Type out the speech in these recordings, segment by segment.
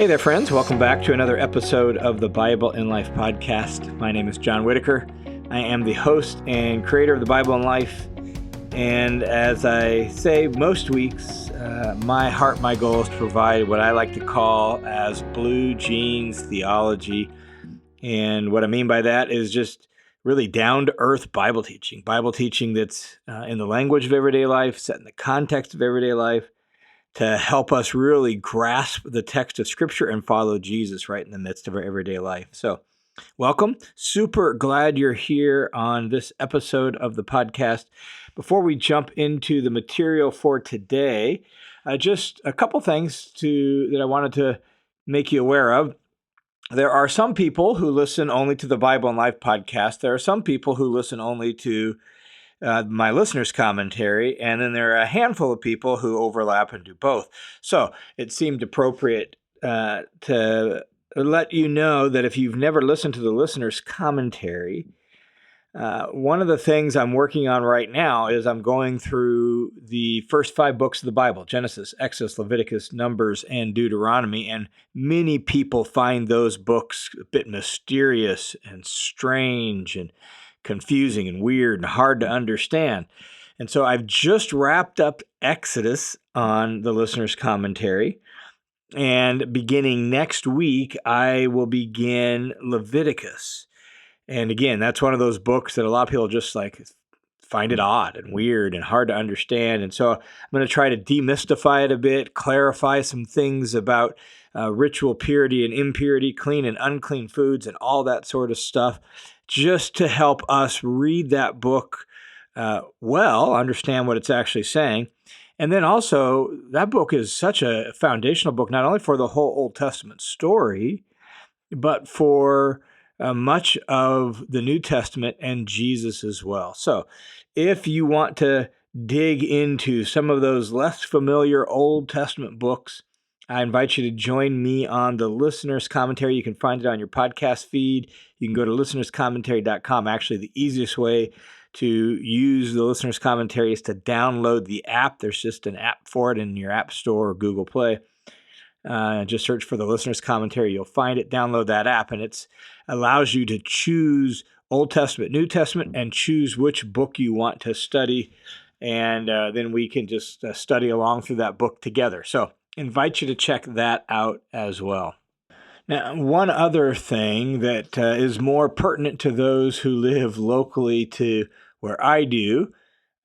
Hey there, friends. Welcome back to another episode of the Bible in Life podcast. My name is John Whitaker. I am the host and creator of the Bible in Life. And as I say most weeks, my heart, my goal is to provide what I like to call as blue jeans theology. And what I mean by that is just really down-to-earth Bible teaching that's in the language of everyday life, set in the context of everyday life, to help us really grasp the text of Scripture and follow Jesus right in the midst of our everyday life. So, welcome. Super glad you're here on this episode of the podcast. Before we jump into the material for today, just a couple things that I wanted to make you aware of. There are some people who listen only to the Bible in Life podcast. There are some people who listen only to my listener's commentary, and then there are a handful of people who overlap and do both. So it seemed appropriate to let you know that if you've never listened to the listener's commentary, one of the things I'm working on right now is I'm going through the first 5 books of the Bible: Genesis, Exodus, Leviticus, Numbers, and Deuteronomy. And many people find those books a bit mysterious and strange and confusing and weird and hard to understand. And so I've just wrapped up Exodus on the listener's commentary. And beginning next week, I will begin Leviticus. And again, that's one of those books that a lot of people just find it odd and weird and hard to understand. And so I'm going to try to demystify it a bit, clarify some things about ritual purity and impurity, clean and unclean foods, and all that sort of stuff, just to help us read that book well, understand what it's actually saying. And then also, that book is such a foundational book, not only for the whole Old Testament story, but for much of the New Testament and Jesus as well. So if you want to dig into some of those less familiar Old Testament books, I invite you to join me on the listener's commentary. You can find it on your podcast feed. You can go to listenerscommentary.com. Actually, the easiest way to use the listener's commentary is to download the app. There's just an app for it in your App Store or Google Play. Just search for the listener's commentary. You'll find it. Download that app, and it allows you to choose Old Testament, New Testament, and choose which book you want to study. And then we can just study along through that book together. So invite you to check that out as well. Now, one other thing that is more pertinent to those who live locally to where I do,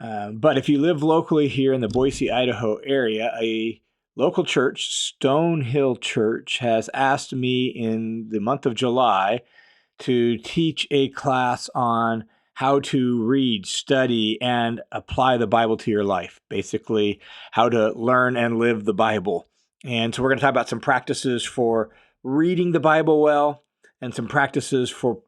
but if you live locally here in the Boise, Idaho area, a local church, Stonehill Church, has asked me in the month of July to teach a class on how to read, study, and apply the Bible to your life. Basically, how to learn and live the Bible. And so we're going to talk about some practices for reading the Bible well and some practices for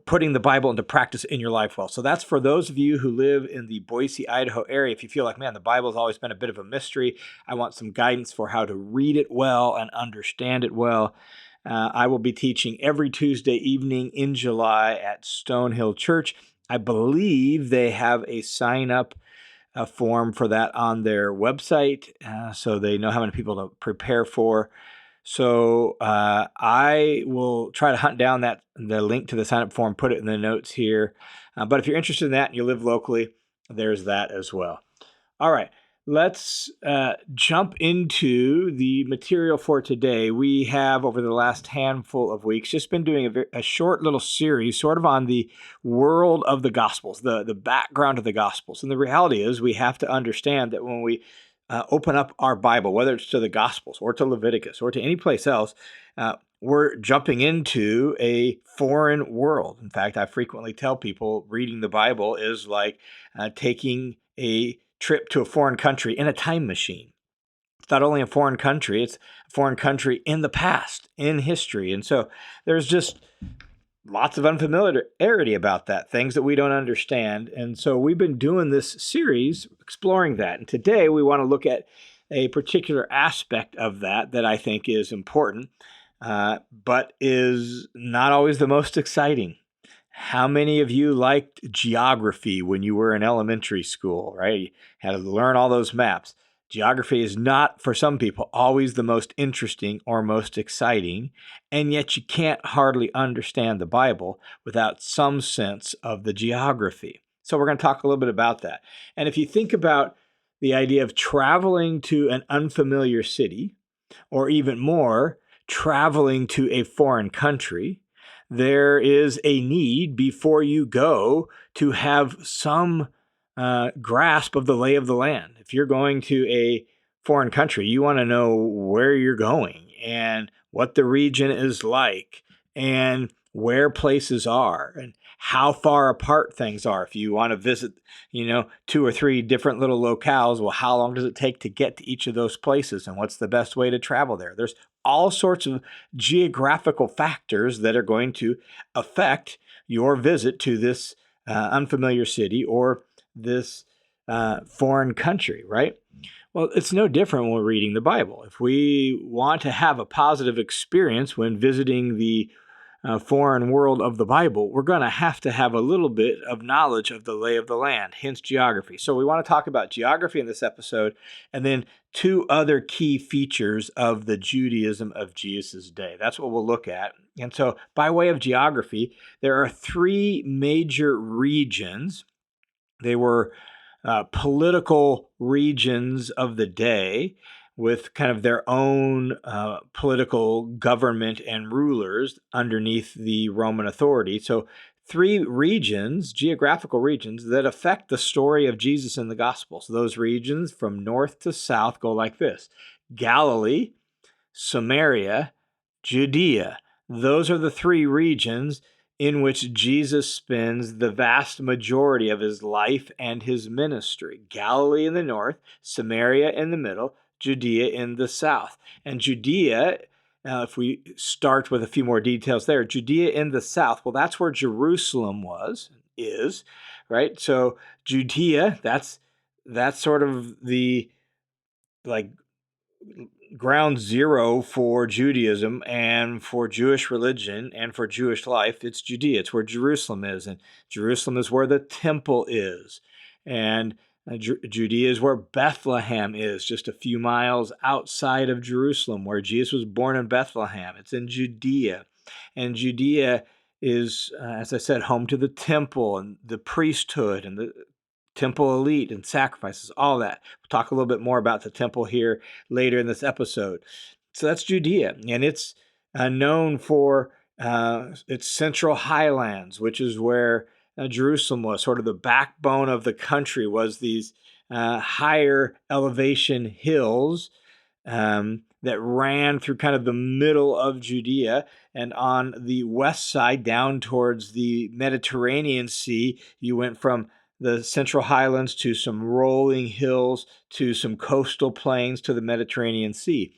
putting the Bible into practice in your life well. So that's for those of you who live in the Boise, Idaho area. If you feel like, man, the Bible has always been a bit of a mystery, I want some guidance for how to read it well and understand it well, I will be teaching every Tuesday evening in July at Stonehill Church. I believe they have a sign-up form for that on their website, so they know how many people to prepare for. So I will try to hunt down the link to the sign-up form, put it in the notes here. But if you're interested in that and you live locally, there's that as well. All right, let's jump into the material for today. We have, over the last handful of weeks, just been doing a short little series sort of on the world of the Gospels, the background of the Gospels. And the reality is we have to understand that when we open up our Bible, whether it's to the Gospels or to Leviticus or to any place else, we're jumping into a foreign world. In fact, I frequently tell people reading the Bible is like taking a trip to a foreign country in a time machine. It's not only a foreign country, it's a foreign country in the past, in history. And so there's just lots of unfamiliarity about that, things that we don't understand. And so we've been doing this series exploring that. And today we want to look at a particular aspect of that I think is important, but is not always the most exciting. How many of you liked geography when you were in elementary school, right? You had to learn all those maps. Geography is not, for some people, always the most interesting or most exciting, and yet you can't hardly understand the Bible without some sense of the geography. So we're going to talk a little bit about that. And if you think about the idea of traveling to an unfamiliar city, or even more, traveling to a foreign country, there is a need before you go to have some grasp of the lay of the land. If you're going to a foreign country, you want to know where you're going and what the region is like and where places are and how far apart things are. If you want to visit, 2 or 3 different little locales, well, how long does it take to get to each of those places and what's the best way to travel there? There's all sorts of geographical factors that are going to affect your visit to this unfamiliar city or this foreign country, right? Well, it's no different when we're reading the Bible. If we want to have a positive experience when visiting the foreign world of the Bible, we're going to have a little bit of knowledge of the lay of the land, hence geography. So we want to talk about geography in this episode, and then 2 other key features of the Judaism of Jesus' day. That's what we'll look at. And so by way of geography, there are 3 major regions. They were political regions of the day with kind of their own political government and rulers underneath the Roman authority. So 3 regions, geographical regions, that affect the story of Jesus in the gospel. So those regions from north to south go like this: Galilee, Samaria, Judea. Those are the 3 regions in which Jesus spends the vast majority of his life and his ministry. Galilee in the north, Samaria in the middle, Judea in the south. And Judea, if we start with a few more details there, Judea in the south, well, that's where Jerusalem is, right? So Judea, that's sort of the like ground zero for Judaism and for Jewish religion and for Jewish life. It's Judea. It's where Jerusalem is. And Jerusalem is where the temple is. And Judea is where Bethlehem is, just a few miles outside of Jerusalem, where Jesus was born in Bethlehem. It's in Judea. And Judea is, as I said, home to the temple and the priesthood and the temple elite and sacrifices, all that. We'll talk a little bit more about the temple here later in this episode. So that's Judea, and it's known for its central highlands, which is where Jerusalem was. Sort of the backbone of the country was these higher elevation hills that ran through kind of the middle of Judea. And on the west side, down towards the Mediterranean Sea, you went from the Central Highlands to some rolling hills to some coastal plains to the Mediterranean Sea.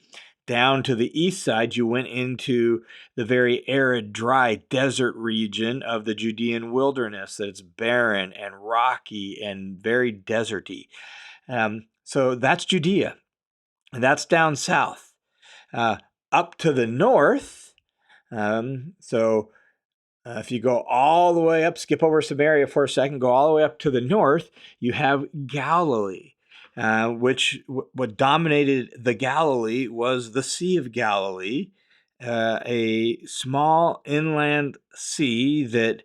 Down to the east side, you went into the very arid, dry desert region of the Judean wilderness that's barren and rocky and very deserty. So that's Judea, and that's down south. Up to the north, if you go all the way up, skip over Samaria for a second, go all the way up to the north, you have Galilee, what dominated the Galilee was the Sea of Galilee, a small inland sea that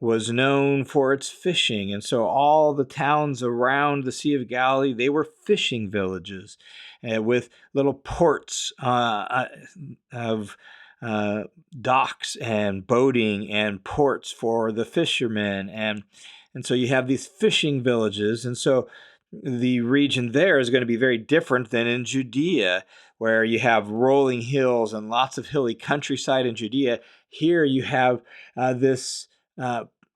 was known for its fishing. And so all the towns around the Sea of Galilee, they were fishing villages with little ports of docks and boating and ports for the fishermen. And so you have these fishing villages. And so the region there is going to be very different than in Judea, where you have rolling hills and lots of hilly countryside in Judea. Here you have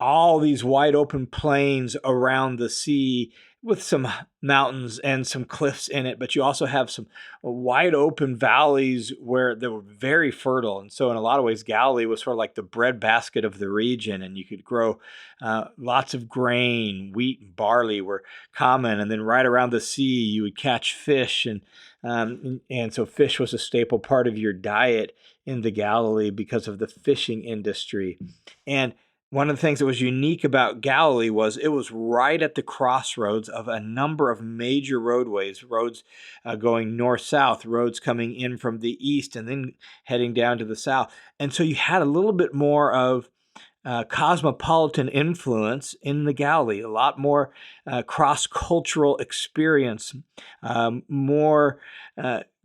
all these wide open plains around the sea with some mountains and some cliffs in it, but you also have some wide open valleys where they were very fertile. And so in a lot of ways, Galilee was sort of like the breadbasket of the region, and you could grow lots of grain. Wheat and barley were common. And then right around the sea, you would catch fish. And so fish was a staple part of your diet in the Galilee because of the fishing industry. And one of the things that was unique about Galilee was it was right at the crossroads of a number of major roadways, roads going north-south, roads coming in from the east and then heading down to the south. And so you had a little bit more of cosmopolitan influence in the Galilee, a lot more cross-cultural experience, more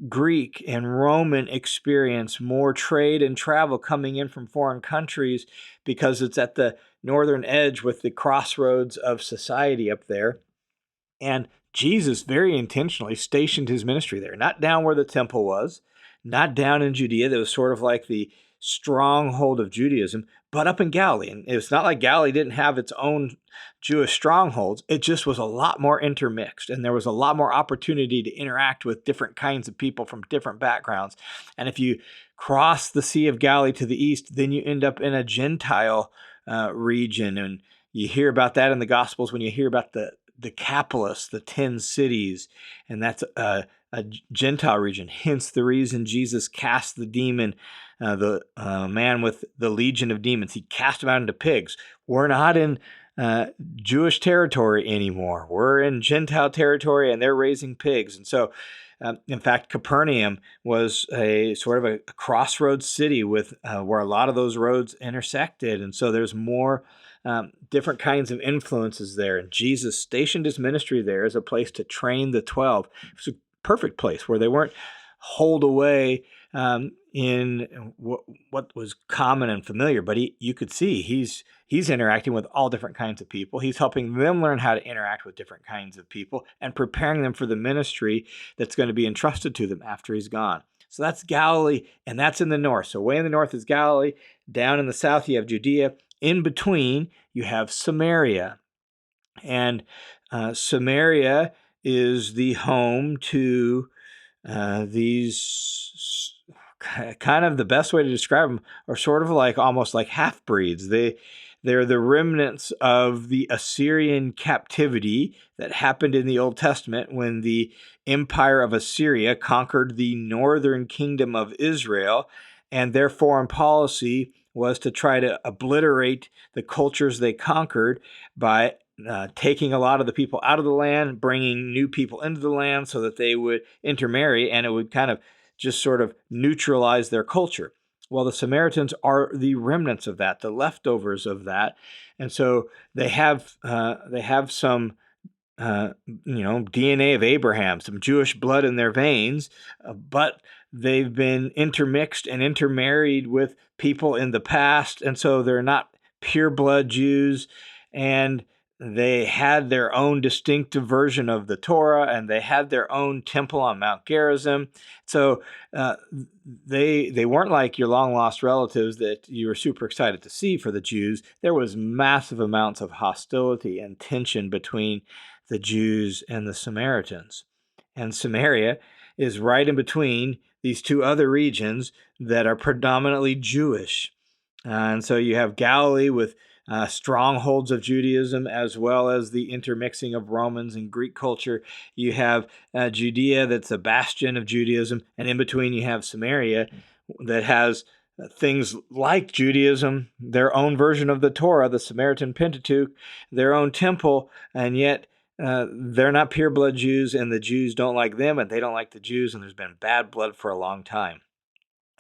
Greek and Roman experience, more trade and travel coming in from foreign countries because it's at the northern edge with the crossroads of society up there. And Jesus very intentionally stationed his ministry there, not down where the temple was, not down in Judea. That was sort of like the stronghold of Judaism, but up in Galilee. And it's not like Galilee didn't have its own Jewish strongholds. It just was a lot more intermixed, and there was a lot more opportunity to interact with different kinds of people from different backgrounds. And if you cross the Sea of Galilee to the east, then you end up in a Gentile region. And you hear about that in the Gospels when you hear about the Decapolis, the 10 cities, and that's a Gentile region. Hence the reason Jesus cast the demon, the man with the legion of demons. He cast him out into pigs. We're not in Jewish territory anymore. We're in Gentile territory, and they're raising pigs. And so, in fact, Capernaum was a sort of a crossroads city with where a lot of those roads intersected. And so there's more different kinds of influences there. And Jesus stationed his ministry there as a place to train the 12. It was a perfect place where they weren't holed away in what was common and familiar, but you could see he's interacting with all different kinds of people. He's helping them learn how to interact with different kinds of people and preparing them for the ministry that's going to be entrusted to them after he's gone. So that's Galilee, and that's in the north. So way in the north is Galilee. Down in the south, you have Judea. In between, you have Samaria. And Samaria is the home to these kind of, the best way to describe them are sort of like almost like half-breeds. They're the remnants of the Assyrian captivity that happened in the Old Testament when the empire of Assyria conquered the northern kingdom of Israel, and their foreign policy was to try to obliterate the cultures they conquered by taking a lot of the people out of the land, bringing new people into the land so that they would intermarry, and it would kind of just sort of neutralize their culture. Well, the Samaritans are the remnants of that, the leftovers of that, and so they have some DNA of Abraham, some Jewish blood in their veins, but they've been intermixed and intermarried with people in the past, and so they're not pure blood Jews, and they had their own distinctive version of the Torah, and they had their own temple on Mount Gerizim. So they weren't like your long-lost relatives that you were super excited to see for the Jews. There was massive amounts of hostility and tension between the Jews and the Samaritans. And Samaria is right in between these two other regions that are predominantly Jewish. And so you have Galilee with strongholds of Judaism, as well as the intermixing of Romans and Greek culture. You have Judea, that's a bastion of Judaism, and in between you have Samaria that has things like Judaism, their own version of the Torah, the Samaritan Pentateuch, their own temple, and yet they're not pure blood Jews, and the Jews don't like them, and they don't like the Jews, and there's been bad blood for a long time.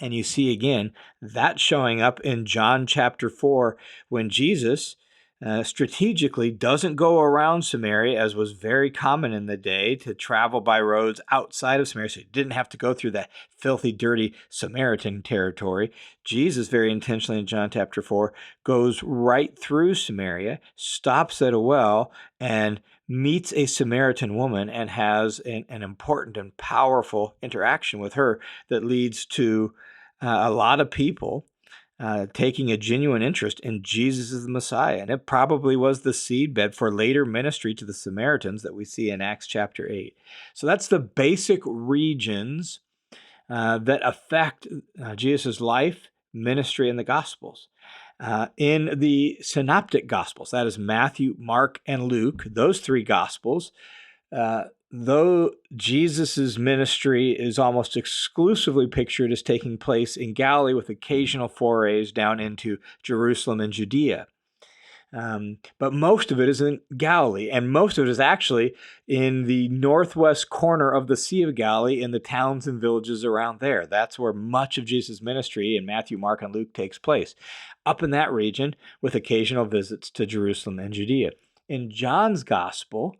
And you see again that showing up in John chapter 4 when Jesus strategically doesn't go around Samaria, as was very common in the day, to travel by roads outside of Samaria. So he didn't have to go through that filthy, dirty Samaritan territory. Jesus very intentionally in John chapter 4 goes right through Samaria, stops at a well, and meets a Samaritan woman and has an important and powerful interaction with her that leads to a lot of people taking a genuine interest in Jesus as the Messiah. And it probably was the seedbed for later ministry to the Samaritans that we see in Acts chapter 8. So that's the basic regions that affect Jesus' life, ministry, and the Gospels. In the synoptic Gospels, that is Matthew, Mark, and Luke, those three Gospels, though Jesus' ministry is almost exclusively pictured as taking place in Galilee with occasional forays down into Jerusalem and Judea. But most of it is in Galilee, and most of it is actually in the northwest corner of the Sea of Galilee in the towns and villages around there. That's where much of Jesus' ministry in Matthew, Mark, and Luke takes place, up in that region with occasional visits to Jerusalem and Judea. In John's gospel,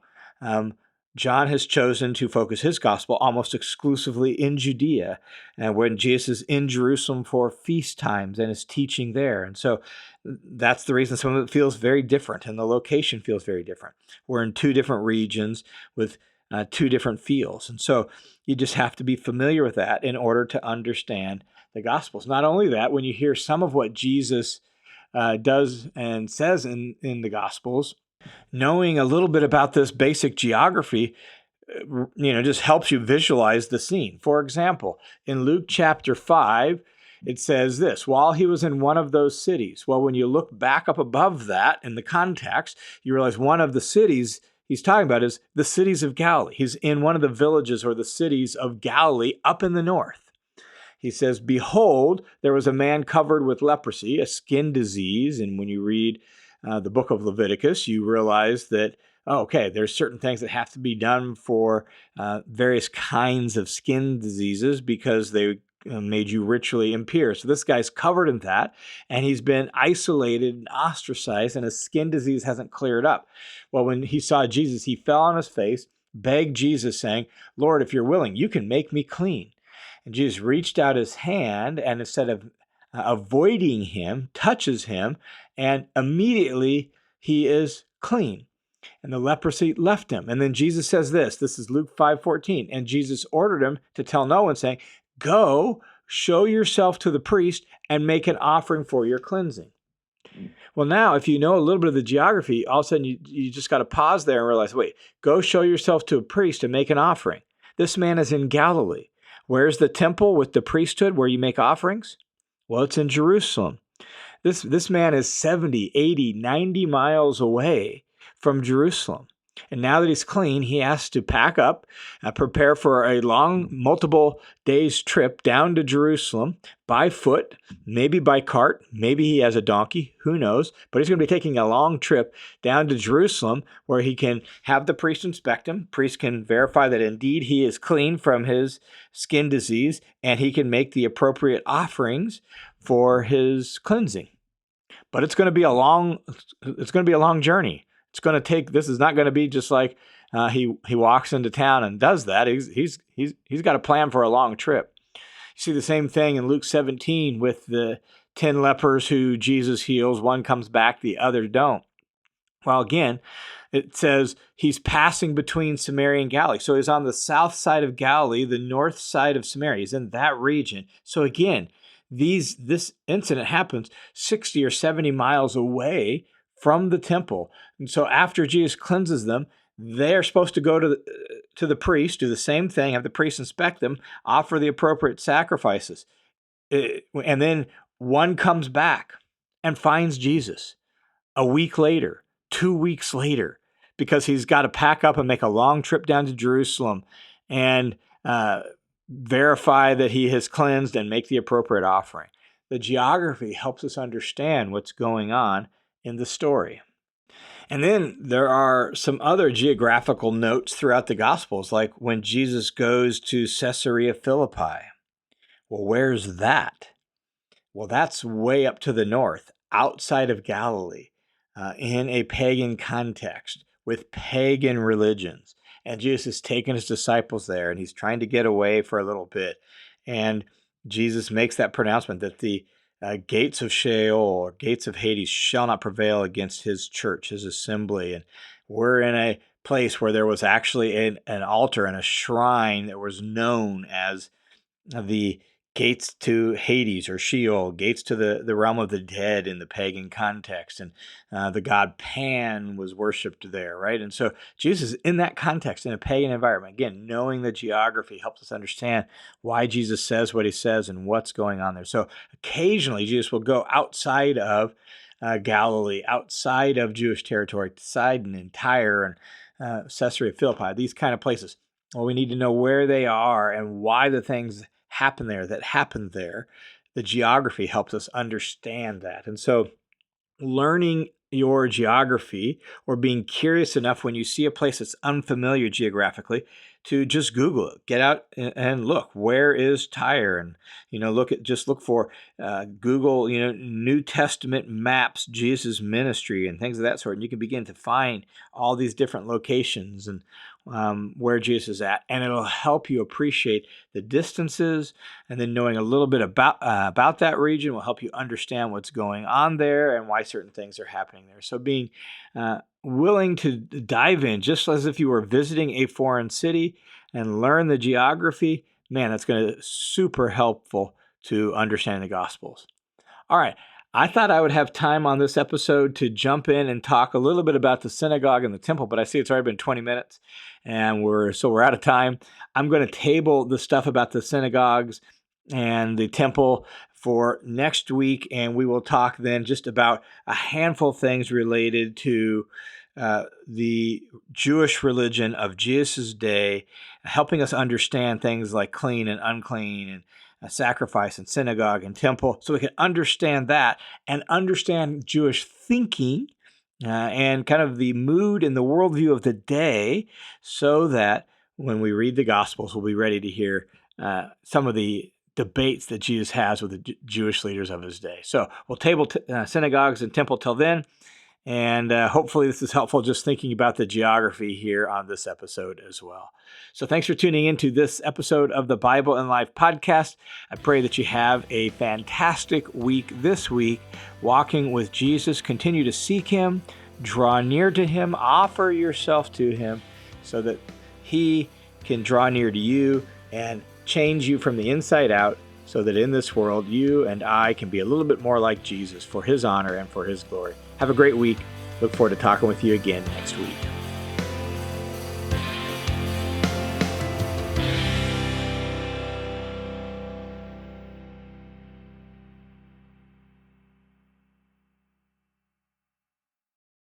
John has chosen to focus his gospel almost exclusively in Judea, and when Jesus is in Jerusalem for feast times and is teaching there. And so that's the reason some of it feels very different, and the location feels very different. We're in two different regions with two different feels. And so you just have to be familiar with that in order to understand the Gospels. Not only that, when you hear some of what Jesus does and says in the Gospels, knowing a little bit about this basic geography, just helps you visualize the scene. For example, in Luke chapter 5, it says this: while he was in one of those cities. Well, when you look back up above that in the context, you realize one of the cities he's talking about is the cities of Galilee. He's in one of the villages or the cities of Galilee up in the north. He says, behold, there was a man covered with leprosy, a skin disease. And when you read the book of Leviticus, you realize that, okay, there's certain things that have to be done for various kinds of skin diseases because they made you ritually impure. So this guy's covered in that, and he's been isolated and ostracized, and his skin disease hasn't cleared up. Well, when he saw Jesus, he fell on his face, begged Jesus, saying, Lord, if you're willing, you can make me clean. And Jesus reached out his hand, and instead of avoiding him, touches him, and immediately he is clean. And the leprosy left him. And then Jesus says this is Luke 5:14. And Jesus ordered him to tell no one, saying, go, show yourself to the priest, and make an offering for your cleansing. Well, now, if you know a little bit of the geography, all of a sudden you just got to pause there and realize, wait, go show yourself to a priest and make an offering. This man is in Galilee. Where's the temple with the priesthood where you make offerings? Well, it's in Jerusalem. This man is 70, 80, 90 miles away from Jerusalem. And now that he's clean, he has to pack up, prepare for a long, multiple days trip down to Jerusalem by foot, maybe by cart, maybe he has a donkey, who knows? But he's going to be taking a long trip down to Jerusalem where he can have the priest inspect him. Priest can verify that indeed he is clean from his skin disease, and he can make the appropriate offerings for his cleansing. But it's going to be a long journey. It's going to take. This is not going to be just like he walks into town and does that. He's got a plan for a long trip. You see the same thing in Luke 17 with the 10 lepers who Jesus heals. One comes back, the other don't. Well, again, it says he's passing between Samaria and Galilee. So he's on the south side of Galilee, the north side of Samaria. He's in that region. So again, this incident happens 60 or 70 miles away from the temple. And so after Jesus cleanses them, they're supposed to go to the priest, do the same thing, have the priest inspect them, offer the appropriate sacrifices. And then one comes back and finds Jesus a week later, 2 weeks later, because he's got to pack up and make a long trip down to Jerusalem and verify that he has cleansed and make the appropriate offering. The geography helps us understand what's going on in the story. And then there are some other geographical notes throughout the Gospels, like when Jesus goes to Caesarea Philippi. Well, where's that? Well, that's way up to the north, outside of Galilee, in a pagan context with pagan religions. And Jesus has taken his disciples there, and he's trying to get away for a little bit. And Jesus makes that pronouncement that the gates of Sheol, or gates of Hades, shall not prevail against his church, his assembly. And we're in a place where there was actually an altar and a shrine that was known as the gates to Hades or Sheol, gates to the realm of the dead in the pagan context. And the god Pan was worshipped there, right? And so Jesus, in that context, in a pagan environment, again, knowing the geography helps us understand why Jesus says what he says and what's going on there. So occasionally Jesus will go outside of Galilee, outside of Jewish territory, Sidon and Tyre and Caesarea Philippi, these kind of places. Well, we need to know where they are and why the things happened there. The geography helps us understand that. And so learning your geography or being curious enough when you see a place that's unfamiliar geographically to just Google it. Get out and look. Where is Tyre? And look for Google New Testament maps, Jesus' ministry, and things of that sort. And you can begin to find all these different locations and where Jesus is at, and it'll help you appreciate the distances. And then knowing a little bit about that region will help you understand what's going on there and why certain things are happening there. So being willing to dive in, just as if you were visiting a foreign city, and learn the geography, man, that's going to be super helpful to understanding the Gospels. All right. I thought I would have time on this episode to jump in and talk a little bit about the synagogue and the temple, but I see it's already been 20 minutes and we're out of time. I'm going to table the stuff about the synagogues and the temple for next week, and we will talk then just about a handful of things related to the Jewish religion of Jesus' day, helping us understand things like clean and unclean and sacrifice and synagogue and temple, so we can understand that and understand Jewish thinking and kind of the mood and the worldview of the day, so that when we read the Gospels, we'll be ready to hear some of the debates that Jesus has with the Jewish leaders of his day. So we'll table synagogues and temple till then. And hopefully this is helpful just thinking about the geography here on this episode as well. So thanks for tuning into this episode of the Bible in Life podcast. I pray that you have a fantastic week this week, walking with Jesus. Continue to seek him, draw near to him, offer yourself to him so that he can draw near to you and change you from the inside out, so that in this world, you and I can be a little bit more like Jesus for his honor and for his glory. Have a great week. Look forward to talking with you again next week.